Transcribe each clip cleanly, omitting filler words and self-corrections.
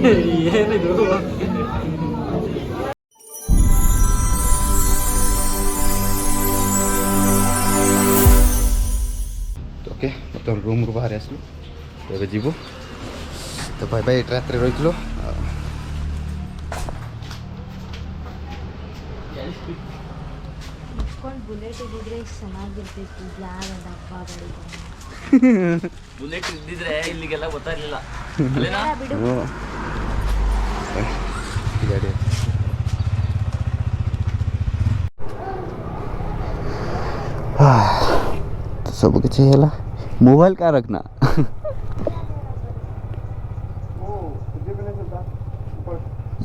ಏನಿದು ओके बर्तमान रूम रू बाहर आसलु एबे जीवो तो भाई भाई रात रे रहितलो कौन बुलेट इधर ಚೆನ್ನಾಗಿರ್ತಿತ್ತು ಬ್ಲಾಗ್ ಡಬ್ಬ ಬಡಿಕೊಂಡು ಬುಲೆಟ್ ಇದ್ದಿದ್ರೆ ಇಲ್ಲಿಗೆಲ್ಲ ಗೊತ್ತಾಗ್ಲಿಲ್ಲ ಅಲ್ಲೇನಾ ಬಿಡು गाड़ी तो सब कुछ है मोबाइल का रखना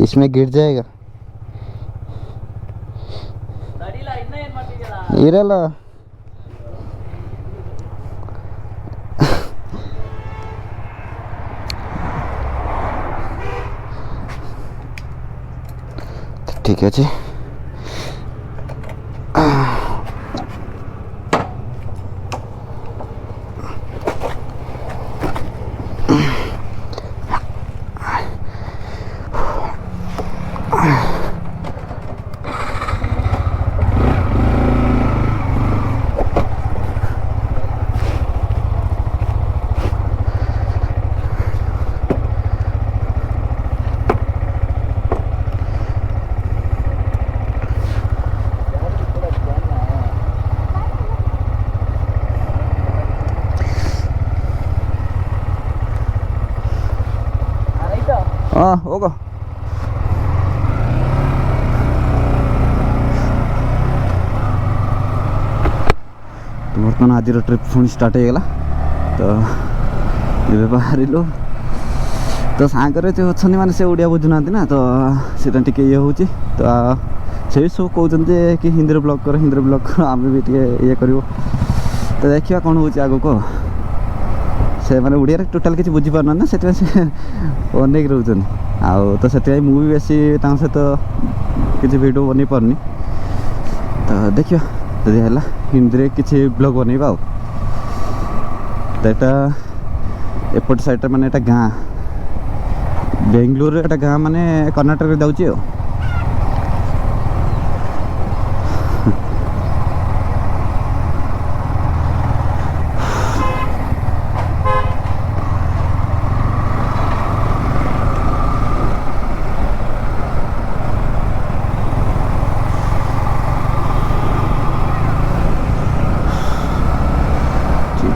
इसमें गिर जाएगा ಇರಲ್ಲ ठीक है जी हाँ होगा तो बर्तमान आज ट्रिप पुणी स्टार्ट होगा तो ये बाहर तो सांगे जो अच्छा मैंने से ओडिया बुझुना ना तो सीटा टे ये हूँ तो से सब कहते कि हिंदी ब्लॉग कर आम भी ये कर तो देखा कौन हो आग को से मैंने ओडिया टोटाल किसी बुझी पारना ना से अनेक रोचन आउ तो से मुझे बेसी सहित किसी वीडियो बन पारनी तो देखिए जदि है हिंदी किसी ब्लॉग बनवा तो यहाँ एपट साइड माने गाँ बेंगलोर एटा गाँ माने कर्नाटक जाऊँगी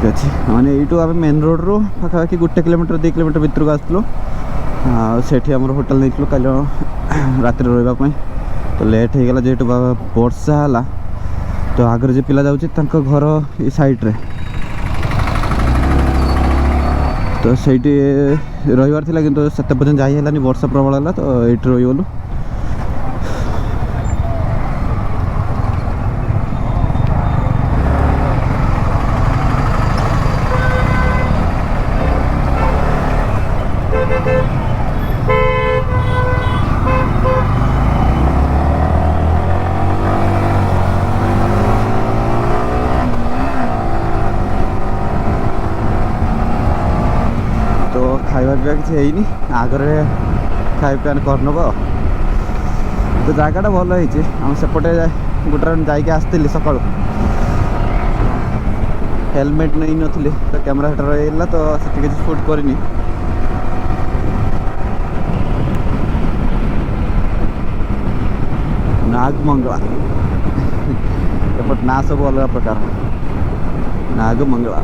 अच्छी मैंने यू आम मेन रोड रू पाखापाखि 1 किलोमीटर 2 किलोमीटर भितर को आसलु से आम होटेल नहीं कल रात रही तो लेट हो गला जेहेतु वर्षा है तो आगे जो पिला जाऊँगी घर ये साइड रे तो सही रही कि से पर्यटन जाइलानी वर्षा प्रबल है तो ये रहीगलु खाଇବା ପିଇବା କିଛି ହେଇନି ଆଗରେ ଖାଇବା କରିନେବ ତ ଜାଗାଟା ଭଲ ହେଇଛି ଆମେ ସେପଟେ ଗୋଟେ ଯାଇକି ଆସିଥିଲି ସକାଳୁ ହେଲମେଟ୍ ନେଇନଥିଲି ତ କ୍ୟାମେରା ସେଟା ରହିଗଲା ତ ସେଠି କିଛି ସୁଟ୍ କରିନି ନାଗମଙ୍ଗଳା ଏପଟେ ନାଁ ସବୁ ଅଲଗା ପ୍ରକାର ନାଗମଙ୍ଗଳା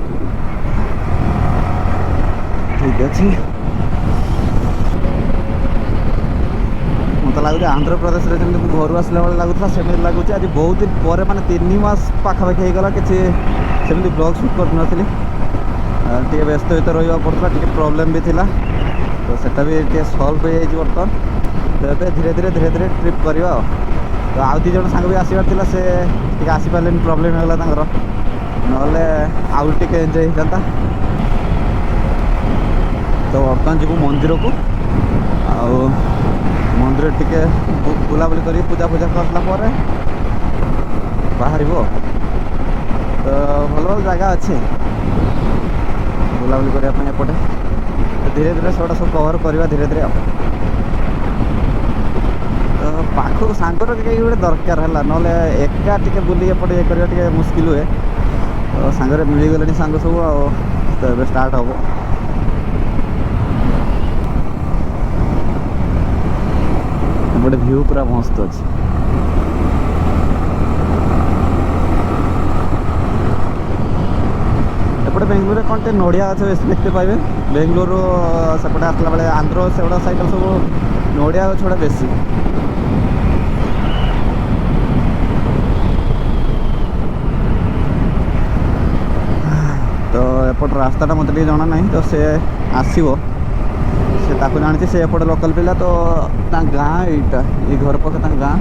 ठीक अच्छे मत लगुच आंध्र प्रदेश में जमी घर आसला बेले लगुला सेमती लगुच आज बहुत दिन पर माने 3 मास पाखापाखि होगा किसी सेमती ब्लॉग शूट करनी टे व्यस्त हित रहा पड़ता टे प्रोब्लेम भी थिला तो सेटा भी टे सॉल्व हो जाए बर्तमान तो ये धीरे धीरे ट्रिप करवा तो आउ 2 जन सांग भी आसबार से आसीपारे प्रोब्लेम होगा ना आउ टे एंजॉय होता तो बर्तमान जीव मंदिर को मंदिर टिके बुलाबुली कर पूजा पूजा कर बाहर तो भल भल जगह अच्छे बुलाबुली करने एपटे धीरे धीरे सब कवर करवा धीरे धीरे तो पाखक सांगर कहीं गोटे दरकार है ना एका टिके बुली एपटे ये करवा मुस्किल हुए तो सांगरे मिलगले सांग सब तो स्टार्ट हम एपटे व्यू पूरा मस्त अच्छे एपटे बेंगलोर कौन टे नड़िया गछ बेस देखते पाइबे बेंगलोर सेपटे आसला बेले आंध्र से साइड सब नड़िया गछ गुड़ा बेसी तो एपट रास्ताटा मत जना ना तो से आसो से ताको जानी से एपटे लोकल पिला तो गाँ यहाँ ये घर पाखे गाँ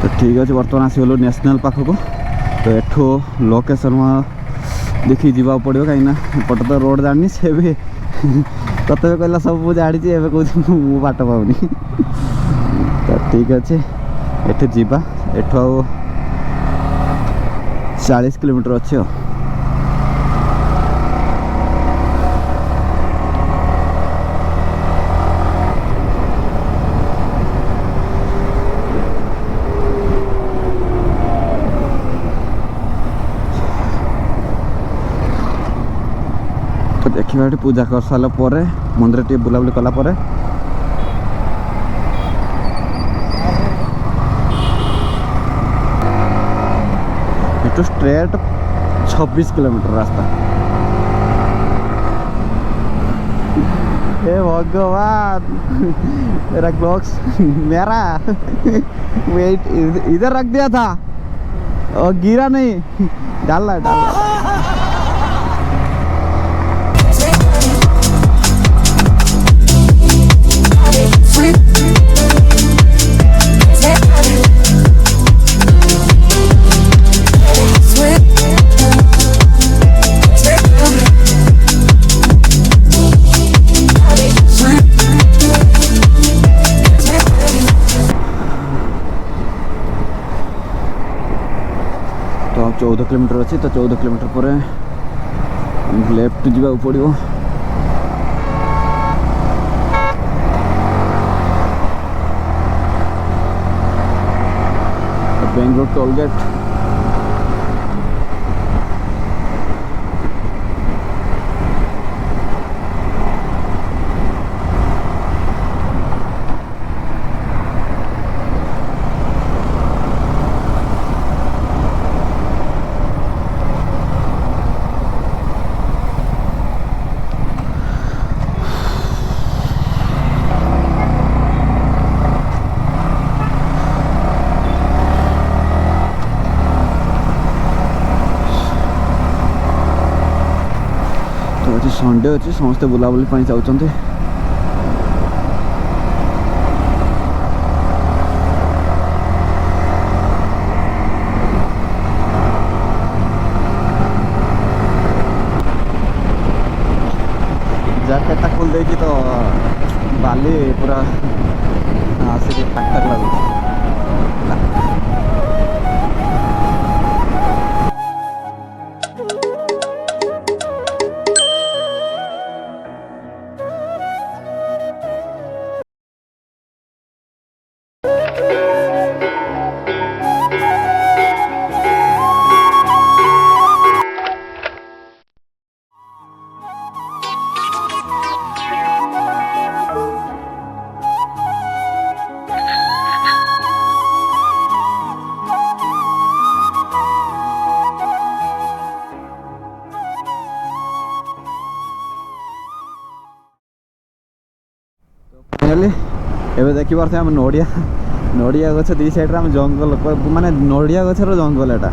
तो ठीक अच्छे बर्तमान आसगलु नेशनल पाखक तो एठो लोकेशन देखी जावा पड़ो कहीं एपटे तो रोड जानी से भी तथे कहला सब जाड़ी कौन बाट पाऊनी तो ठीक अच्छे एठे जीवा एठो 40 किलोमीटर अच्छे तो देखा पूजा कर सारा मंदिर टे बुलाबुली कला तो स्ट्रेट 26 किलोमीटर रास्ता हे भगवान मेरा क्लॉक्स मेरा वेट इधर रख दिया था और गिरा नहीं डालना तो 14 किलोमीटर अच्छी तो 14 किलोमीटर पर लेफ्ट जावा पड़ो बेंगलोर टोल गेट संडे अच्छे समस्ते बुलाबुली चाहते जैकेटा खोल देखी तो बाली पूरा आसिक ठाक ठाक लगुच एवं देखी पार्थे आम नड़िया नड़िया गछ दी साइड आम जंगल माने नड़िया गछर जंगल एटा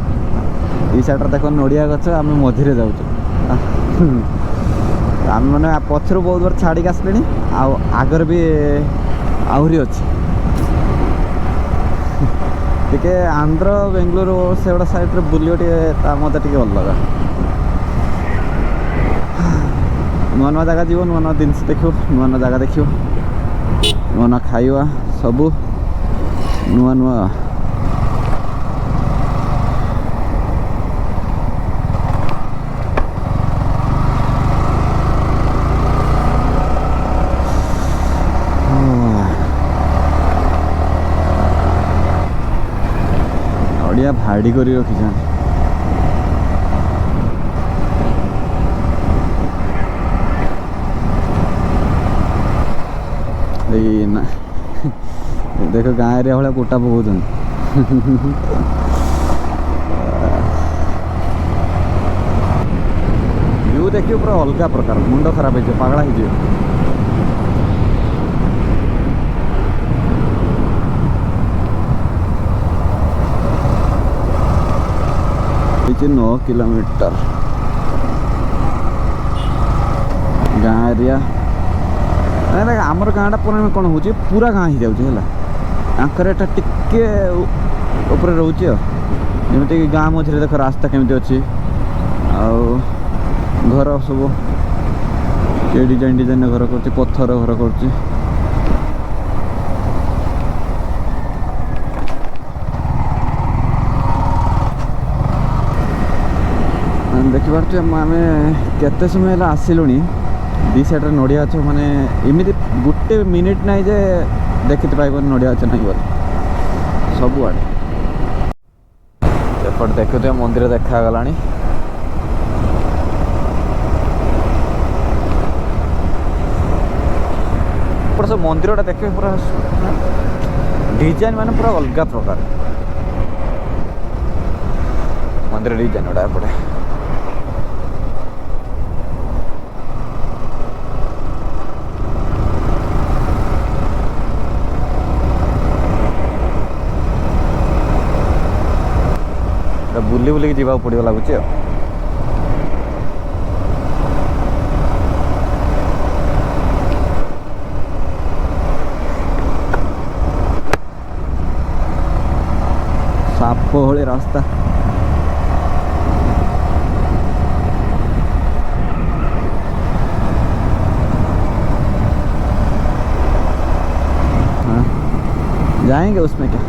दी साइड देख नड़िया गछ आम मझिरे जाऊँ आम मैंने पचर बहुत बार छाड़ी आसले आगर भी आहरी अच्छे टे आंध्र बेंगलोर से गुड़ा साइड रे बुलियो मत टे अलग नुआ नुआ जगह जीव नुआ नुआ जिन देख नुआ नुआ जगह देख नुआ नुआ खाइबा सबू नुआ नुआ ନଡ଼ିଆ ଭାଡ଼ି କରି ରଖିଛନ୍ତି। ଏଇ ନା ଦେଖ ଗାଁ ଏରିଆ ଭଳିଆ କୋଟା ପକାଉଛନ୍ତି। ଭିଉ ଦେଖିବ ପୁରା ଅଲଗା ପ୍ରକାର, ମୁଣ୍ଡ ଖରାପ ହେଇଯିବ, ପାଗଳା ହେଇଯିବ। ହେଇଛି 9 କିଲୋମିଟର ଗାଁ ଏରିଆ। ଆମର ଗାଁଟା ପୁରା କ'ଣ ହେଉଛି, ପୁରା ଗାଁ ହେଇଯାଉଛି ହେଲା। ତାଙ୍କର ଏଟା ଟିକେ ଉପରେ ରହୁଛି ଆଉ। ଯେମିତିକି ଗାଁ ମଝିରେ ଦେଖ ରାସ୍ତା କେମିତି ଅଛି, ଆଉ ଘର ସବୁ କିଏ ଡିଜାଇନ୍ ଘର କରୁଛି, ପଥର ଘର କରୁଛି। ଦେଖିପାରୁଛୁ ଆମେ କେତେ ସମୟ ହେଲା ଆସିଲୁଣି। ଦି ସାଇଡ଼୍ରେ ନଡ଼ିଆ ଗଛ, ମାନେ ଏମିତି ଗୋଟେ ମିନିଟ୍ ନାହିଁ ଯେ ଦେଖିତେ ପାଇବନି ନଡ଼ିଆ ଗଛ ନାହିଁ ବୋଲି, ସବୁଆଡ଼େ। ଏପଟେ ଦେଖୁଥିବେ ମନ୍ଦିର ଦେଖାଗଲାଣି। ଏପଟେ ସବୁ ମନ୍ଦିରଟା ଦେଖିବେ ପୁରା ଡିଜାଇନ୍, ମାନେ ପୁରା ଅଲଗା ପ୍ରକାର ମନ୍ଦିର ଡିଜାଇନ୍ ଗୁଡ଼ା ଏପଟେ। ବୁଲି ବୁଲିକି ଯିବାକୁ ପଡ଼ିବ ଲାଗୁଛି ଆଉ। ସାପ ଭଳି ରାସ୍ତା। हाँ जाएंगे उसमें क्या।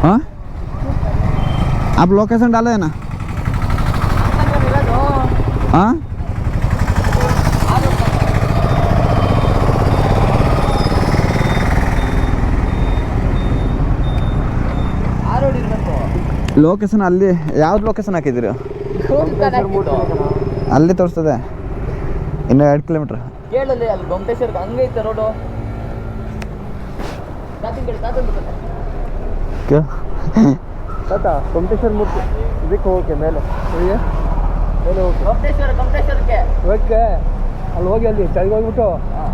हाँ आप लोकेशन डाले हैं ना। हाँ ಲೊಕೇಶನ್ ಅಲ್ಲಿ ಯಾವ್ದು ಲೊಕೇಶನ್ ಹಾಕಿದ್ದೀರಿ? ಅಲ್ಲಿ ತೋರಿಸ್ತದೆ ಇನ್ನು 2 ಕಿಲೋಮೀಟ್ರ್. ಕೇಳಲ್ಲಿ ಅಲ್ಲಿ ಗೊಮ್ಮಟೇಶ್ವರ ಹಂಗೈತೆ ರೋಡು. ಗೊಮ್ಮಟೇಶ್ವರ ಮೂರ್ತಿ ಇದಕ್ಕೆ ಹೋಗಕ್ಕೆ ಮೇಲೆ ಹೋಗಿ ಗೊಮ್ಮಟೇಶ್ವರಕ್ಕೆ ಹೋಗಕ್ಕೆ ಅಲ್ಲಿ ಹೋಗಿ ಅಲ್ಲಿ ಚಳಿಗೆ ಹೋಗ್ಬಿಟ್ಟು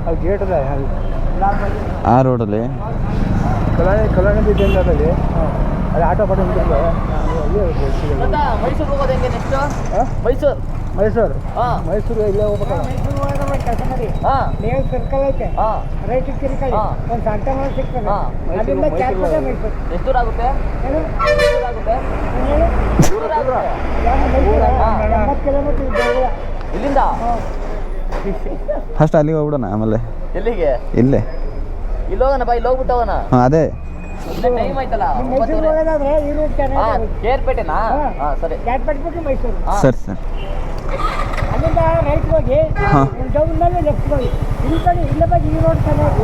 ಅಲ್ಲಿ ಗೇಟ್ ಇದೆ ಅಲ್ಲಿ ಆ ರೋಡಲ್ಲಿ ಕಲ್ಯಾಣ ಅಲ್ಲಿ ಅಲ್ಲಿ ಆಟೋ ಪಾಠ ನಿಂತಿರ್ತದೆ. ಮೈಸೂರು ಹೋಗೋದು ಹೆಂಗೆ ನೆಕ್ಸ್ಟ್? ಮೈಸೂರು ಮೈಸೂರು ಇಲ್ಲೇ ಹೋಗ್ಬೇಕಲ್ಲ. ನೀವು ಸರ್ಕಲ್ ಐತೆ, ರೈಟ್ ತಿರ್ಕೊಳ್ಳಿ, ಒಂದು ಸಂತ ಮಾಡಿ ಸಿಗ್ತದೆ. ಅಲ್ಲಿಂದ ಕ್ಯಾಟ್ಪಟ್ಟೆ ಮೈಸೂರು. ಎಷ್ಟು ದೂರ ಆಗುತ್ತೆ? ಏನು? 80 ಕಿಲೋಮೀಟರ್ ಇದೆ ಇಲ್ಲಿಂದ. ಫಸ್ಟ್ ಅಲ್ಲಿಗೆ ಹೋಗ್ಬಿಡೋಣ, ಆಮೇಲೆ ಎಲ್ಲಿಗೆ? ಇಲ್ಲೇ ಇಲ್ಲಿ ಹೋಗೋಣ ಬಾ, ಇಲ್ಲಿ ಹೋಗ್ಬಿಟ್ಟು ಹೋಗೋಣ. ಹಾಂ ಅದೇ ಟೈಮ್ ಆಯ್ತಲ್ಲ. ಮೈಸೂರು ಹೋಗೋದಾದ್ರೆ ಈ ರೂಟ್ ಚೆನ್ನಾಗಿ ಕೇರ್ಪೇಟೆನಾ? ಹಾಂ ಸರಿ. ಕ್ಯಾಟ್ಪಟ್ಟೆ ಬಿಟ್ಟು ಮೈಸೂರು. ಸರಿ ಸರ್. ಅಲ್ಲಿಂದ ರೈಟ್ ಹೋಗಿ ಡೌನ್ ಮೇಲೆ ಲೆಫ್ಟ್ ಹೋಗಿ ಇಲ್ಲಿ ಕಡೆ ಇಲ್ಲ ಬಗ್ಗೆ ಈ ರೋಡ್ ಚೆನ್ನಾಗಿ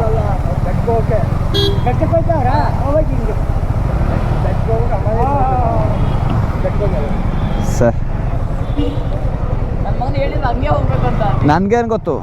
ಬೆಟ್ಟಕ್ಕೆ ಹೋಗಕ್ಕೆ ಬೆಟ್ಟಕ್ಕೆ ಹೋಗ್ತಾವ್ರ ಹೋಗಿ ಹಿಂಗೆ ಬೆಟ್ಟಕ್ಕೆ ಹೋಗಿ ಸರ್. ನನ್ನ ಮಗನ ಹೇಳಿಲ್ಲ ಹಂಗೆ ಹೋಗ್ಬೇಕು ಅಂತ. ನನಗೇನು ಗೊತ್ತು.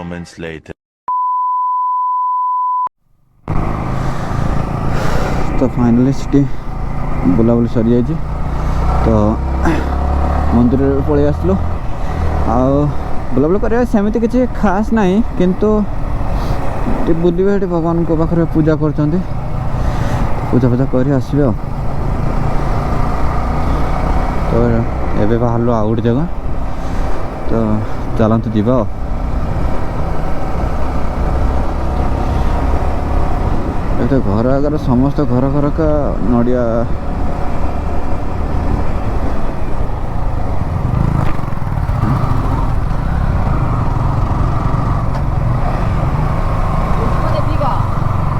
moments later. तो फाइनाली सीटी बुलाबुली सरी जाइए तो मंदिर पलि आसलु आ बुलाबुली कर सेमती किसी खास नहीं किंतु बुलवे भगवान को पाखे पूजा कर पूजा पूजा कर आसबे तो एबे बाहर आउ गोटे जगह तो चलतु जीवा तो घर आगर समस्त घर घर का नड़िया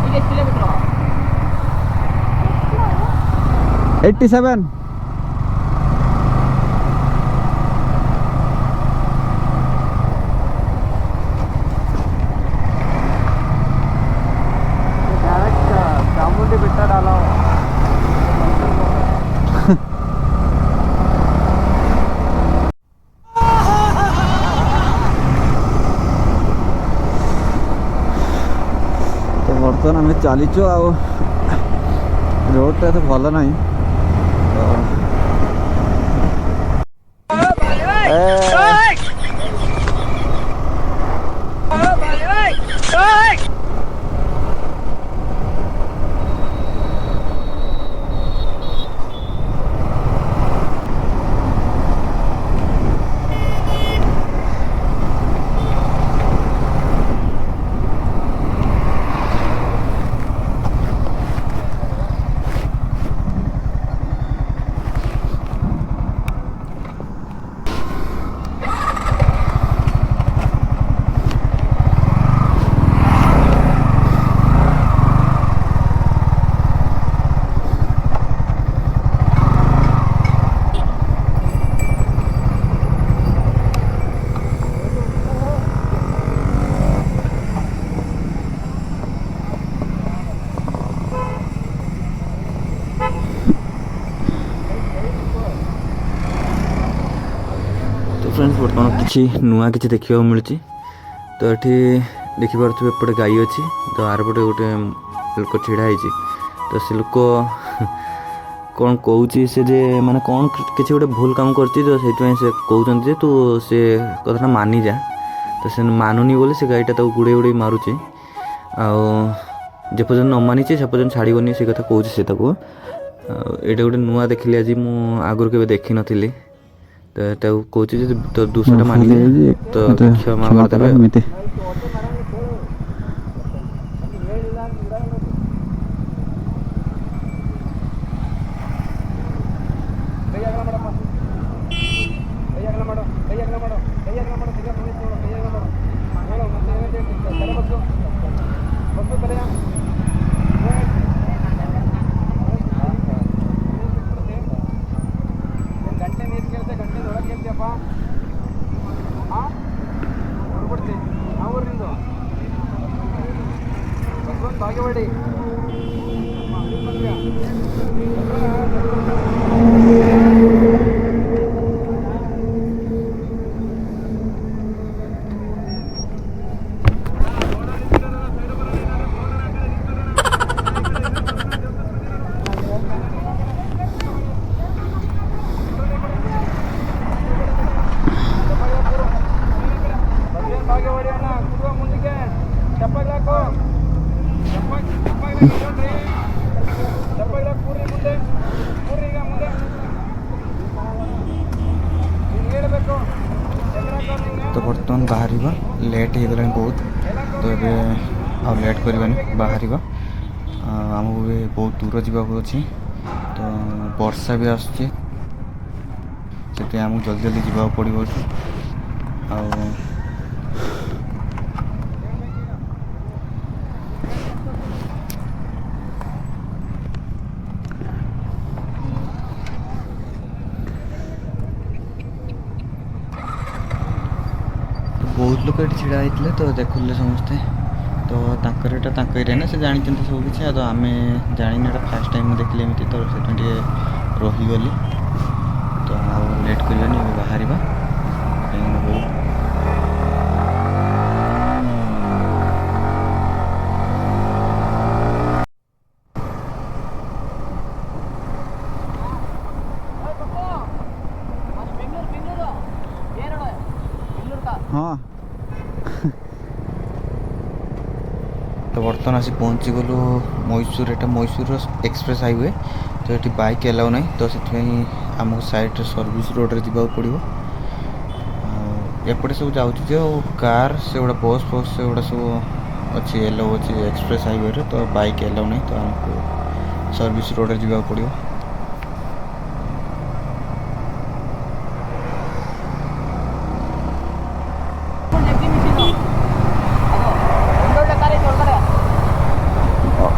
이게 킬로미터 87 चामुंडी बेटा डाला तो बर्तमान आम चलीचु आ रोडटा तो भल ना फ्रेंड्स बर्तमान किसी नुआ कि देखा मिलूँ तो ये देखिपे एपटे गाई अच्छी तो आरपटे गोटे लोक छिड़ा है तो से लोक कौन कौची से जे माने कौन किसी गोटे भूल काम करती तो से कहते तू से कथा मानी जा तो से मानुनी बोले से गाईटा गुड़े गुड़े मारुचे आपर्यंत न मानी से पर्यटन छाड़बनी से कथा कौच से ये गोटे नुआ देखिली आज मु आगुरी के देखी नी तो कौच तो दूसरा मानी तो क्षमा कर ಭಾಗ್ಯವಾಡಿ तो बर्तमान बाहर लेट हो गला बहुत तो ये आ लेट करवानी बाहर आमको भी बहुत दूर जावाक अच्छी तो वर्षा भी आसुची से आमको जल्दी जल्दी जावाक पड़ो आ बहुत लोग ये ढड़ा होते तो देखुले समस्ते तो तांकर एरिया ना से जानते सब किसी तो आम जानी फास्ट टाइम देखिले एमती तो से रहीगली तो आ लेट करवानी बाहर हाँ तो बर्तमान आसी पहुँची गलु मैसूर एटा मैसूर एक्सप्रेस हाईवे तो ये बाइक एलाउ ना तो से आम साइड सर्विस रोड रे जावा पड़ो एपटे सब जाऊँ कार से गुड़ा बस फस से गुड़ा सब अच्छी एलाउ अच्छी एक्सप्रेस हाईवे रे तो बाइक एलाउ नहीं तो आमको सर्विस रोड रे जावा पड़ो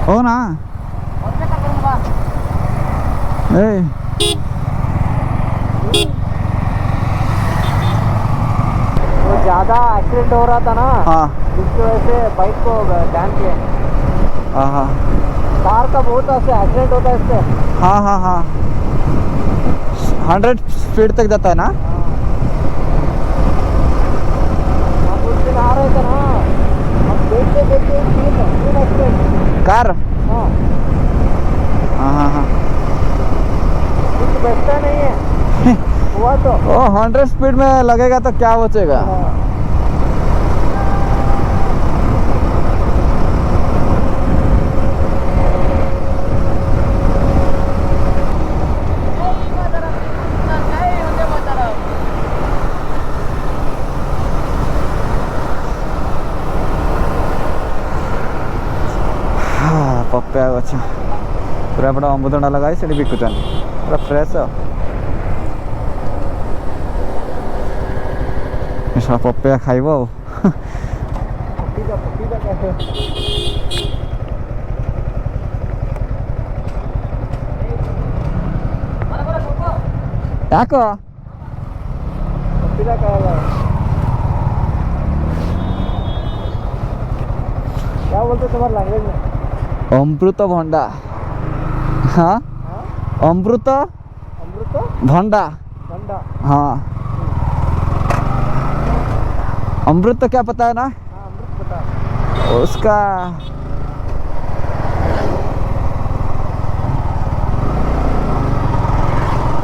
हो ना ए वो ज़्यादा एक्सीडेंट हो रहा था ना, हाँ जिसकी वजह से बाइक को डैम किया। हाँ हाँ कार का बहुत ऐसे एक्सीडेंट होता है इससे। हाँ हाँ हाँ 100 स्पीड तक जाता है ना। हम उस दिन आ रहे थे ना, हम देखते देखते तीन एक्सीडेंट। कार हाँ हाँ हाँ हाँ कुछ बचता नहीं है हुआ तो। ओ 100 स्पीड में लगेगा तो क्या बचेगा। पप्पया गछ पूरा बड़ा अमृतभंडा लगाई से बिकुचन पूरा फ्रेश पप्पया खाइब याक क्या बोलते तुम्हारे लैंग्वेज में? अमृत भंडा। हाँ अमृत अमृत भंडा। भंडा। हाँ अमृत तो क्या पता है ना। हाँ अमृत पता। उसका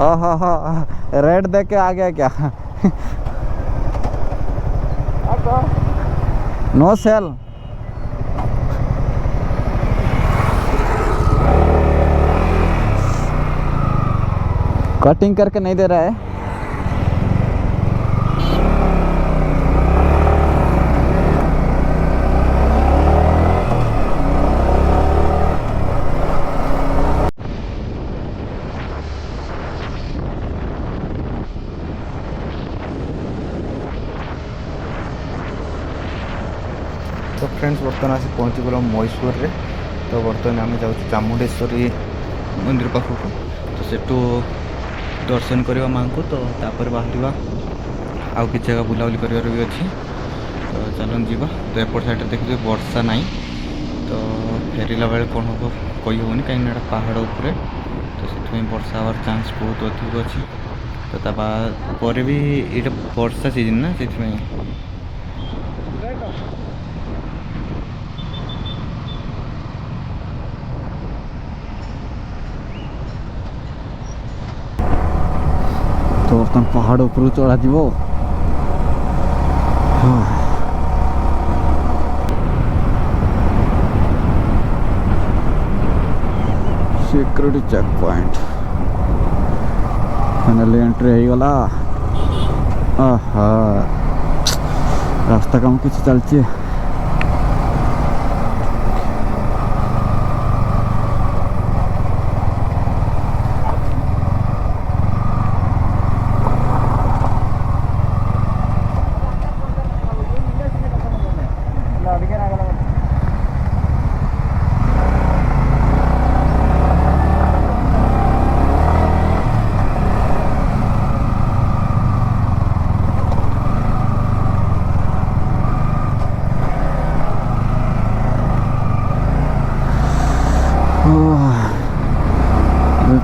हाँ रेड देख के आ गया क्या। No cell. कटिंग करके नहीं दे रहा है। तो फ्रेंड्स बर्तमान आसी पहुँची गल मैसूर रे तो बर्तमान आम जाऊँ चामुंडेश्वरी मंदिर पाखक तो सेठू दर्शन करवा माँ को तो तापर बाहर आउ कि जगह बुलाबुली कर भी अच्छी तो चलन जीवा तो एपट साइड देखिए वर्षा नाई तो फेरला बेले कौन हम कही हेनी कहीं पहाड़ उपरे तो से वर्षा हमार चांस बहुत अधिक अच्छी तो तापर भी ये वर्षा सीजन ना से तो बर्तमान पहाड़ ऊपर चढ़ा जीव security check point finally entry हो गला। रास्ता काम किसी चलती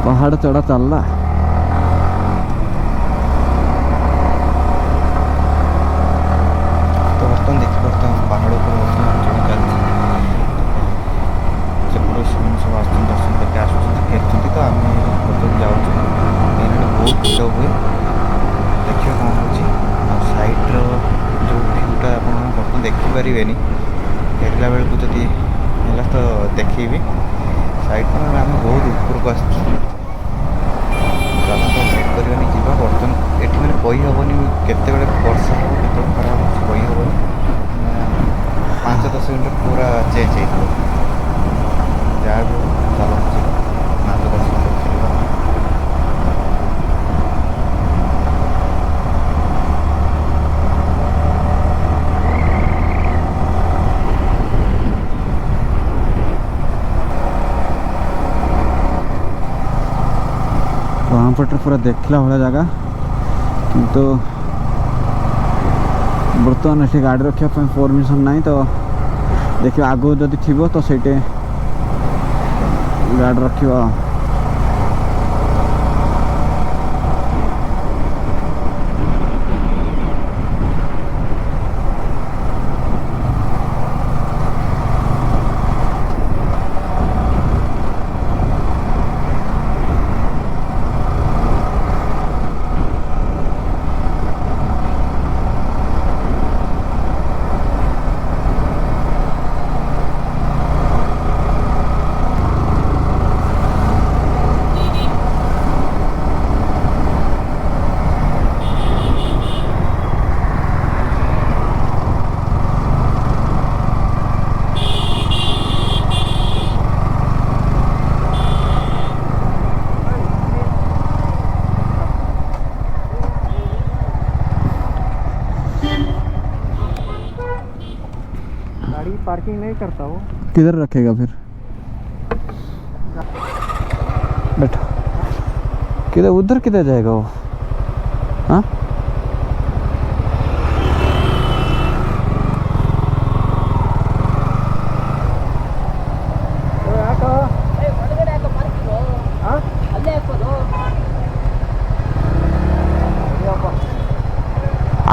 पहाड़ चढ़ा चल रहा तो बर्तमान देखी पार्थ पहाड़ पर चढ़ी चलती सब दर्शन करके आसुँच तो आम बर्तमान जाऊँ बहुत भीड़ हुए देखिए कौन हो साइड्र जो पारे फेरला बेलू जदि है तो देखी साइड पर आम बहुत उपरको आस वेट करवानी जी बर्तमान ये मैंने कही हेनी केत वर्षा हम केत खरा कही हेनी 5-10 मिनट पूरा चेंज हो जहाँ भी चलो 5-10 मिनट चलवा वहाँ पटे पूरा देखला भाया जगह किंतु बर्तमान ये गाड़ी रखा परमिशन ना तो देखिए आगो जदि थी तो से गाड़ी रखा पार्किंग नहीं करता वो। किधर रखेगा फिर? बैठो। किधर उधर किधर जाएगा वो? हाँ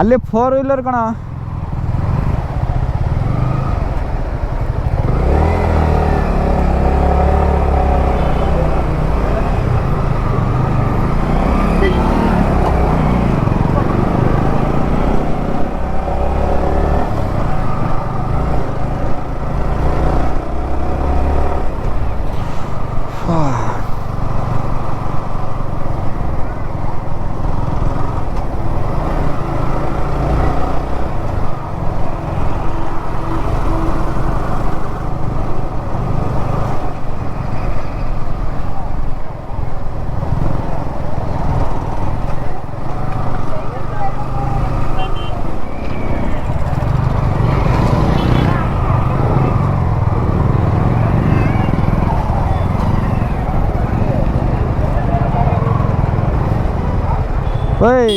ಅಲ್ಲೇ 4 ವೀಲರ್ ಕಣ. ओए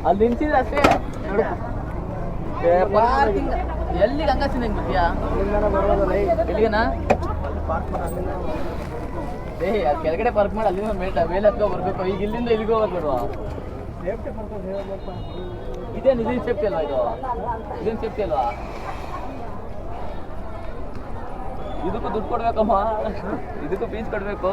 ಅಲ್ಲಿ ನಿಂತಿದ್ರೆ ಅಷ್ಟೇ ಎಲ್ಲಿ ಗಂಗಾ ಸಿಂಗ್ ಬಿಟ್ಟಿಯಾ ಎಲ್ಲಿಗನಾ ಏ ಕೆಳಗಡೆ ಪಾರ್ಕ್ ಮಾಡಿ ಅಲ್ಲಿಂದ ಮೇಲೆ ಹತ್ಕೊ ಬರ್ಬೇಕು. ಈಗ ಇಲ್ಲಿಂದ ಇಲ್ಲಿಗೆ ಹೋಗ್ಬೇಕು. ಇದೇನು ಇದೇನು ಸೇಫ್ಟಿ ಅಲ್ವಾ? ಇದೇನು ಸೇಫ್ಟಿ ಅಲ್ವಾ? ಇದಕ್ಕೂ ದುಡ್ಡು ಕೊಡ್ಬೇಕಮ್ಮ, ಇದಕ್ಕೂ ಫೀಸ್ ಕೊಡ್ಬೇಕು.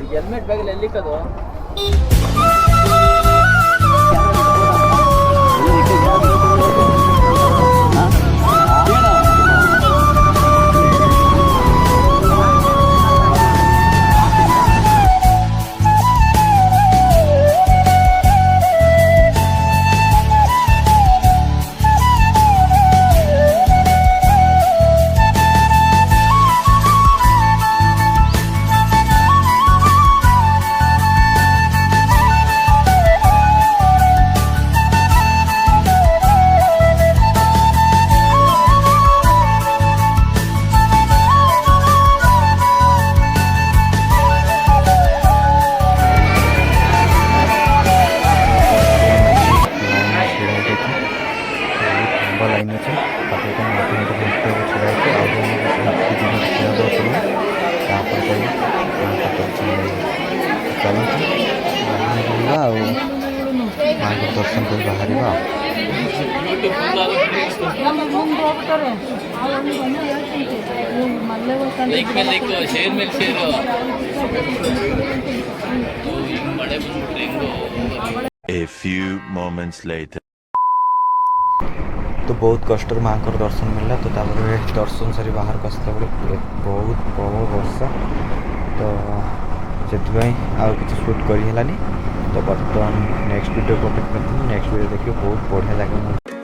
ಈಗ ಹೆಲ್ಮೆಟ್ ಬ್ಯಾಗಲ್ಲಿ ಎಲ್ಲಿಕ್ಕದು? ଆଉ ମାଆଙ୍କ ଦର୍ଶନ କରି ବାହାରିବା ଆଉ। A few moments later. तो बहुत कष्ट माँ को दर्शन मिलला। तो तापर दर्शन सारी बाहर को आसला बेले बहुत प्रबल वर्षा, तो से आउ कि शूट कर तो बर्तमान नेक्स्ट वीडियो कंप्लीट करते नेक्स्ट वीडियो देखिए बहुत बढ़िया लगे।